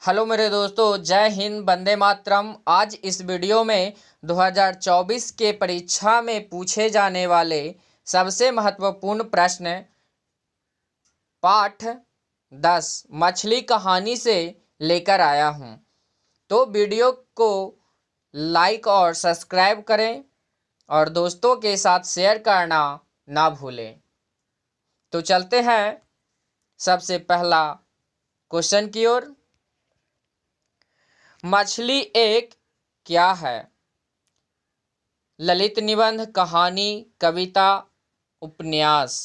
Hello मेरे दोस्तों, जय हिंद, वंदे मातरम। आज इस वीडियो में 2024 के परीक्षा में पूछे जाने वाले सबसे महत्वपूर्ण प्रश्न पाठ 10 मछली कहानी से लेकर आया हूं। तो वीडियो को लाइक और सब्सक्राइब करें और दोस्तों के साथ शेयर करना ना भूलें। तो चलते हैं सबसे पहला क्वेश्चन की ओर। मछली एक क्या है? ललित निबंध, कहानी, कविता, उपन्यास।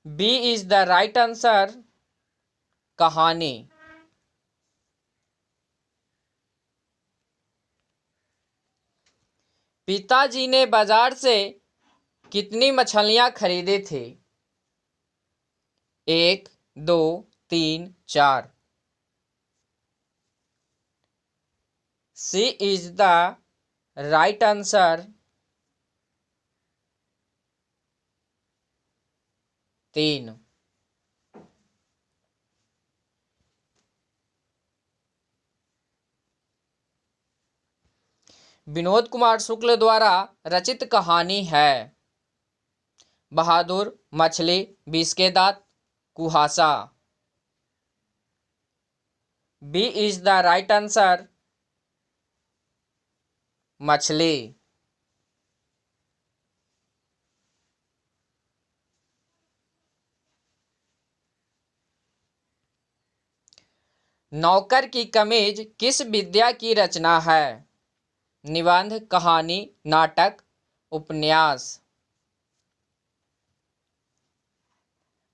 B is the right answer, कहानी। पिताजी ने बाजार से कितनी मछलियां खरीदी थी? 1, 2, 3, 4। C is the right answer, 3। Vinod Kumar Shukla द्वारा रचित कहानी है। बहादुर, मछली, विष के दांत, कुहासा। B is the right answer, मछली। नौकर की कमीज किस विद्या की रचना है? निबंध, कहानी, नाटक, उपन्यास।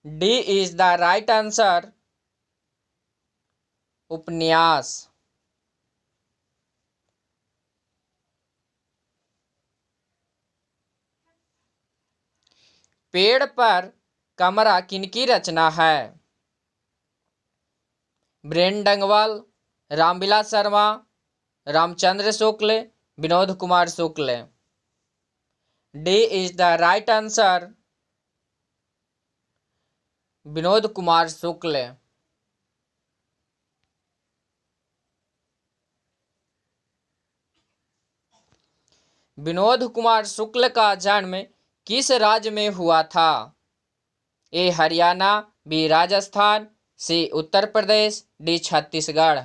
D is the right answer, उपन्यास। पेड़ पर कमरा किनकी रचना है? Viren Dangwal, Ramvilas Sharma, Ramchandra Shukla, Vinod Kumar Shukla. D is the right answer, Vinod Kumar Shukla. Vinod Kumar Shukla का जन्म किस राज्य में हुआ था? A Haryana, B Rajasthan, C Uttar Pradesh, D Chhattisgarh.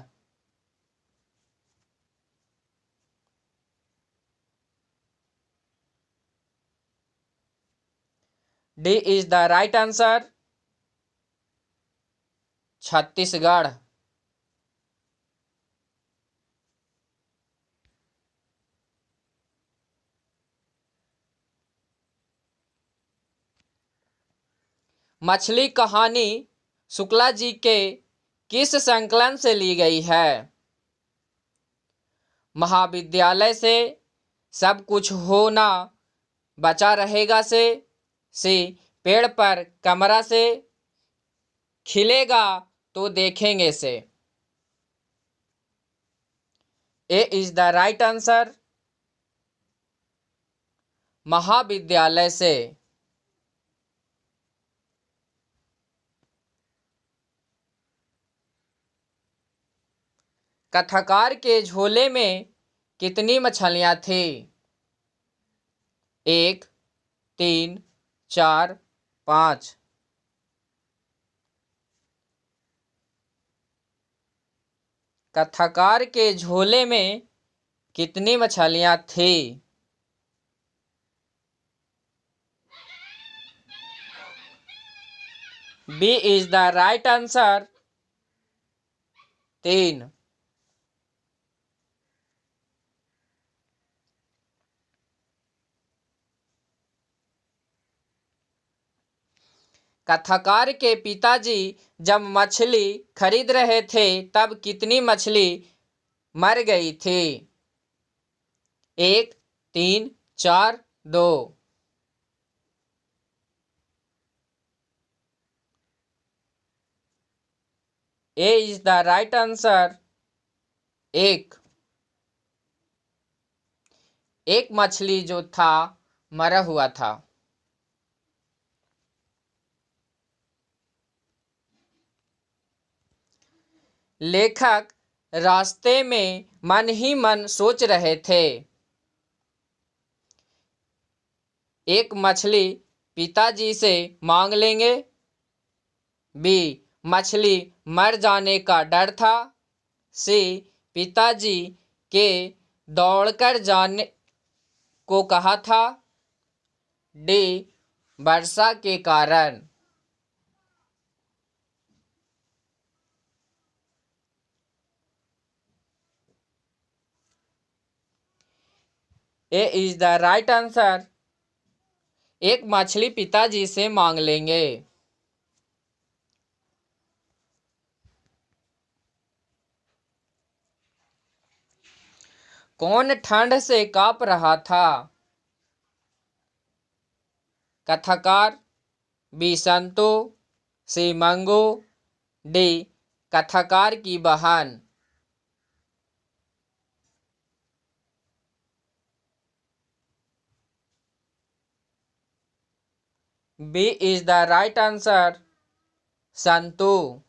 D is the right answer, Chhattisgarh. मछली कहानी शुक्ला जी के किस संकलन से ली गई है? महाविद्यालय से, सब कुछ होना बचा रहेगा से, सी पेड़ पर कमरा से, खिलेगा तो देखेंगे से। ए इज द राइट आंसर, महाविद्यालय से। कथाकार के झोले में कितनी मछलियां थी? 1, 3, 4, 5। कथाकार के झोले में कितनी मछलियां थी? B is the right answer, 3। कथाकार के पिताजी जब मछली खरीद रहे थे तब कितनी मछली मर गई थी? 1, 3, 4, 2। ए इज द राइट आंसर, 1। एक मछली जो था मरा हुआ था। लेखक रास्ते में मन ही मन सोच रहे थे। एक मछली पिताजी से मांग लेंगे। बी, मछली मर जाने का डर था। सी, पिताजी के दौड़कर जाने को कहा था। डी, वर्षा के कारण। ए इज द राइट आंसर। एक मछली पिताजी से मांग लेंगे। कौन ठंड से कांप रहा था? कथाकार, बी, संतो, सी, मंगू, डी, कथाकार की बहन। B is the right answer, Santu.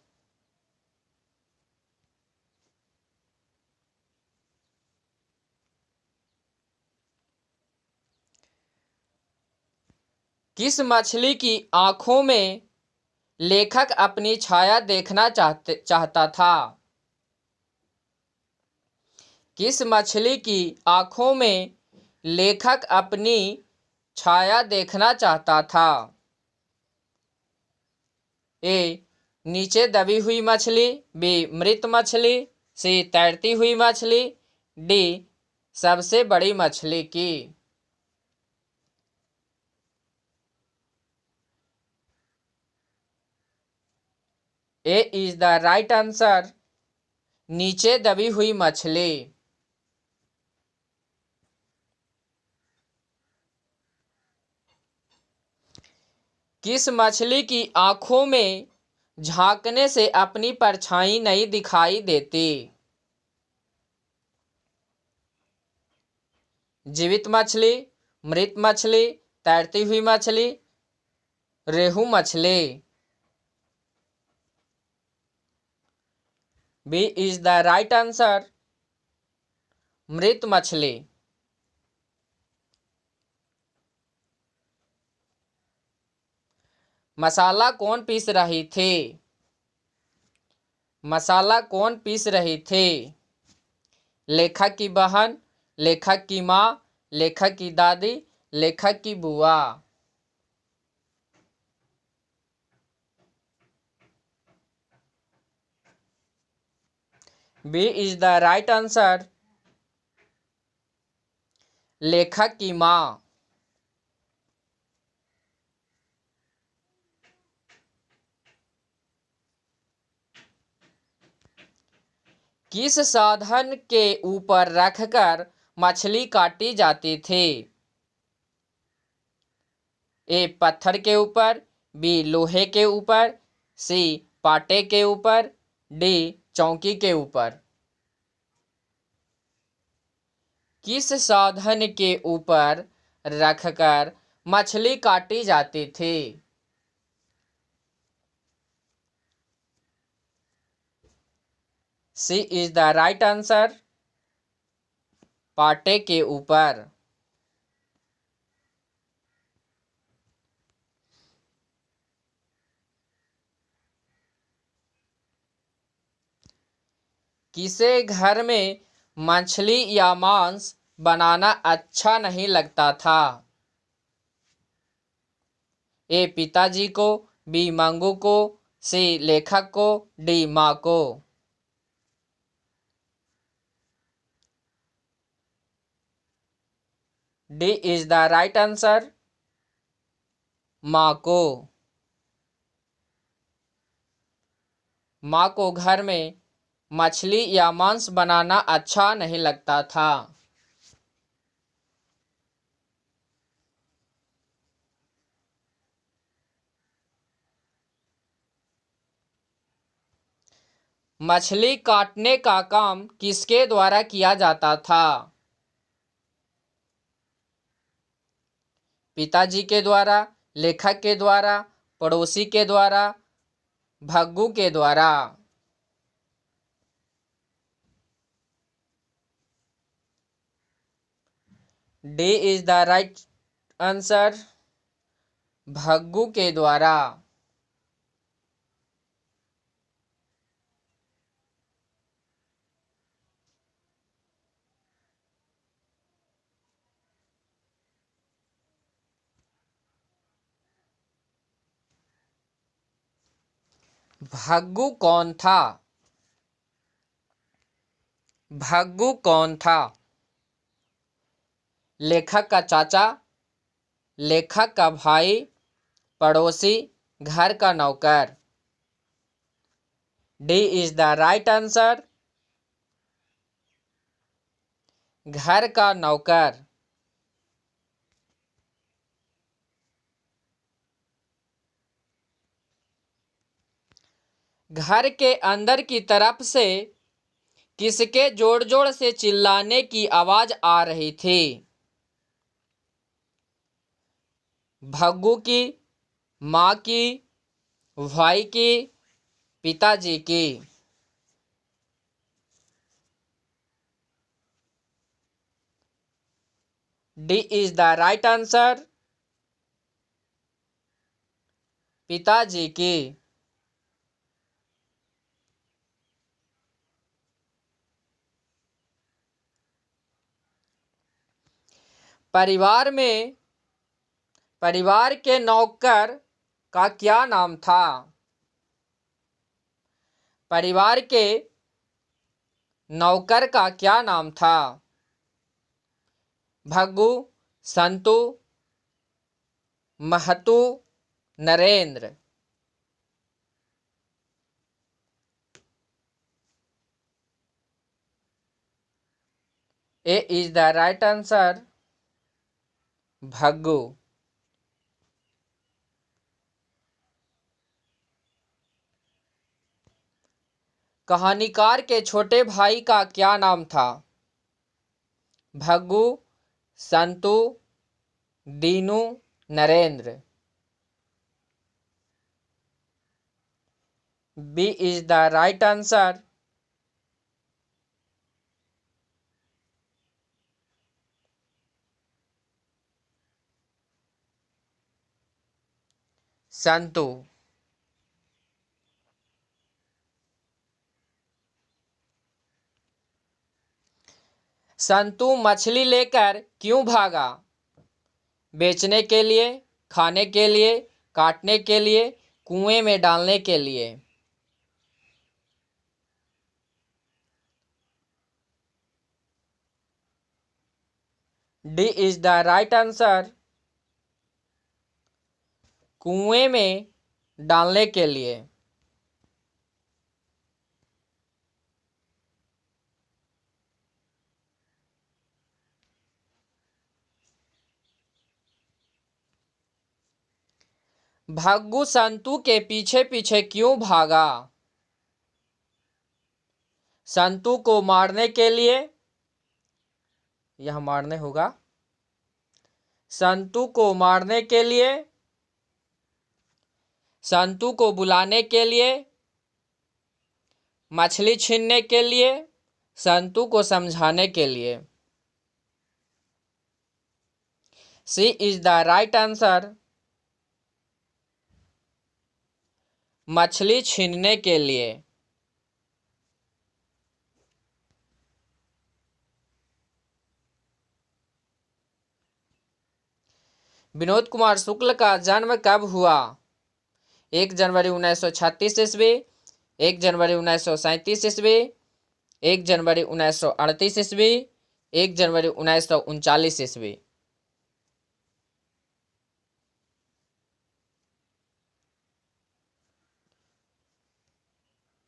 किस मछली की आंखों में लेखक अपनी छाया देखना चाहता था? किस मछली की आंखों में लेखक अपनी छाया देखना चाहता था? ए, नीचे दबी हुई मछली। बी, मृत मछली। सी, तैरती हुई मछली। डी, सबसे बड़ी मछली की। ए इज द राइट आंसर, नीचे दबी हुई मछली। किस मछली की आंखों में झांकने से अपनी परछाई नहीं दिखाई देती? जीवित मछली, मृत मछली, तैरती हुई मछली, रेहू मछली। B is the right answer, मृत मछली। मसाला कौन पीस रही थी? मसाला कौन पीस रही थी? लेखक की बहन, लेखक की माँ, लेखक की दादी, लेखक की बुआ। B is the right answer, लेखक की माँ। किस साधन के ऊपर रखकर मछली काटी जाती थी? ए, पत्थर के ऊपर। बी, लोहे के ऊपर। सी, पाटे के ऊपर। डी, चौकी के ऊपर। किस साधन के ऊपर रखकर मछली काटी जाती थी? सी इज द राइट आंसर, पाटे के ऊपर। किसे घर में मछली या मांस बनाना अच्छा नहीं लगता था? ए, पिताजी को। बी, मंगू को। सी, लेखक को। डी, माँ को। D is the right answer, माँ को। माँ को घर में मछली या मांस बनाना अच्छा नहीं लगता था। मछली काटने का काम किसके द्वारा किया जाता था? पिताजी के द्वारा, लेखक के द्वारा, पड़ोसी के द्वारा, भग्गू के द्वारा। D is the right answer, Bhaggu के द्वारा। भग्गू कौन था? भग्गू कौन था? लेखक का चाचा, लेखक का भाई, पड़ोसी, घर का नौकर। D is the right answer, घर का नौकर। घर के अंदर की तरफ से किसके जोर जोर से चिल्लाने की आवाज आ रही थी? भग्गू की, माँ की, भाई की, पिताजी की। D is the right answer, पिताजी की। परिवार के नौकर का क्या नाम था? परिवार के नौकर का क्या नाम था? Bhaggu, Santu, Mahtu, Narendra. A is the right answer, Bhaggu. कहानीकार के छोटे भाई का क्या नाम था? Bhaggu, Santu, Dinu, Narendra. B is the right answer, Santu. Santu मछली लेकर क्यों भागा? बेचने के लिए, खाने के लिए, काटने के लिए, कुएं में डालने के लिए। D is the right answer, कुएं में डालने के लिए। भग्गू संतू के पीछे पीछे क्यों भागा? संतू को मारने के लिए, यह मारने होगा, संतू को मारने के लिए, संतू को बुलाने के लिए, मछली छीनने के लिए, संतू को समझाने के लिए। सी इज द राइट आंसर, मछली छीनने के लिए। विनोद कुमार शुक्ल का जन्म कब हुआ? 1 जनवरी 1936 ईस्वी, 1 जनवरी 1937 ईस्वी, 1 जनवरी 1938 ईस्वी, 1 जनवरी 1939 ईस्वी।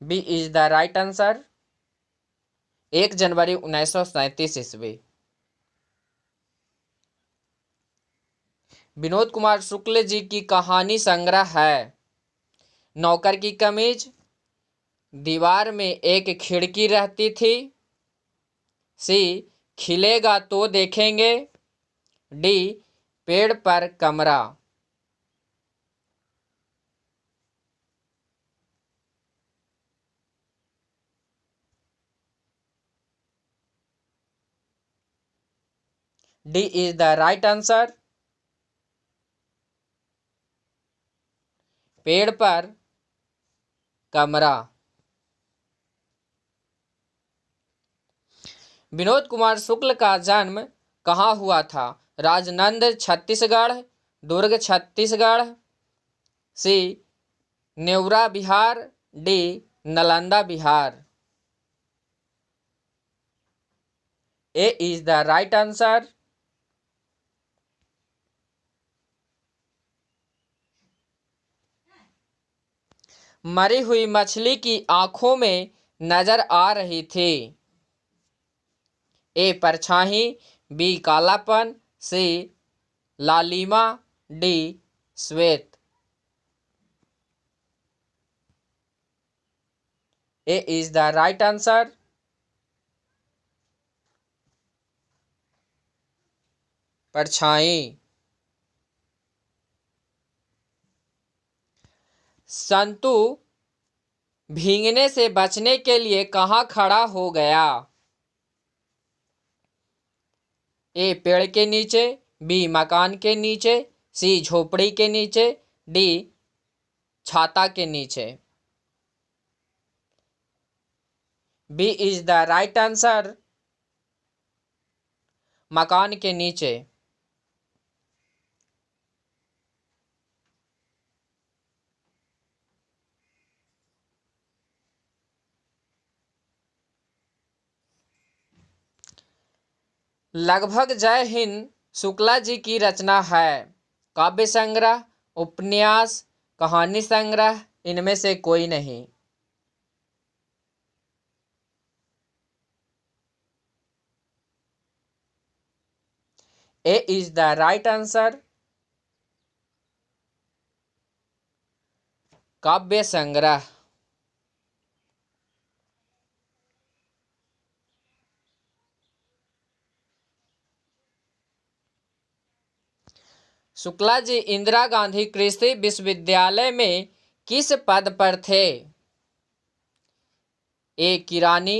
B is the right answer, 1 जनवरी 1937 ईस्वी। विनोद कुमार शुक्ल जी की कहानी संग्रह है नौकर की कमीज, दीवार में एक खिड़की रहती थी, सी खिलेगा तो देखेंगे, डी पेड़ पर कमरा। D is the right answer. पेड़ पर कमरा। विनोद कुमार शुक्ल का जन्म कहाँ हुआ था? Rajnand Chhattisgarh, Durg Chhattisgarh, C Nevra Bihar, D Nalanda Bihar. A is the right answer. मरी हुई मछली की आंखों में नजर आ रही थी। ए परछाई, बी कालापन, सी लालिमा, डी श्वेत। ए इज द राइट आंसर। परछाई। संतु भीगने से बचने के लिए कहाँ खड़ा हो गया? ए पेड़ के नीचे, बी मकान के नीचे, सी झोपड़ी के नीचे, डी छाता के नीचे। B is the right answer. मकान के नीचे। लगभग जय हिंद शुक्ला जी की रचना है। काव्य संग्रह, उपन्यास, कहानी संग्रह, इनमें से कोई नहीं। ए इज द राइट आंसर। काव्य संग्रह। शुक्ला जी इंदिरा गांधी कृषि विश्वविद्यालय में किस पद पर थे? ए किरानी,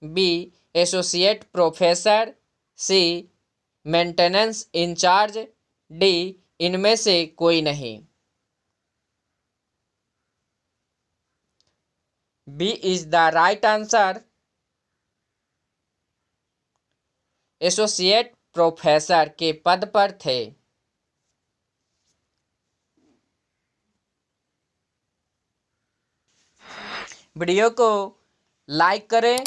B associate professor, C maintenance incharge, D इनमें से कोई नहीं। B is the right answer. Associate professor के पद पर थे। वीडियो को लाइक करें,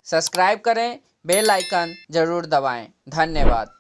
सब्सक्राइब करें, बेल आइकन जरूर दबाएं। धन्यवाद।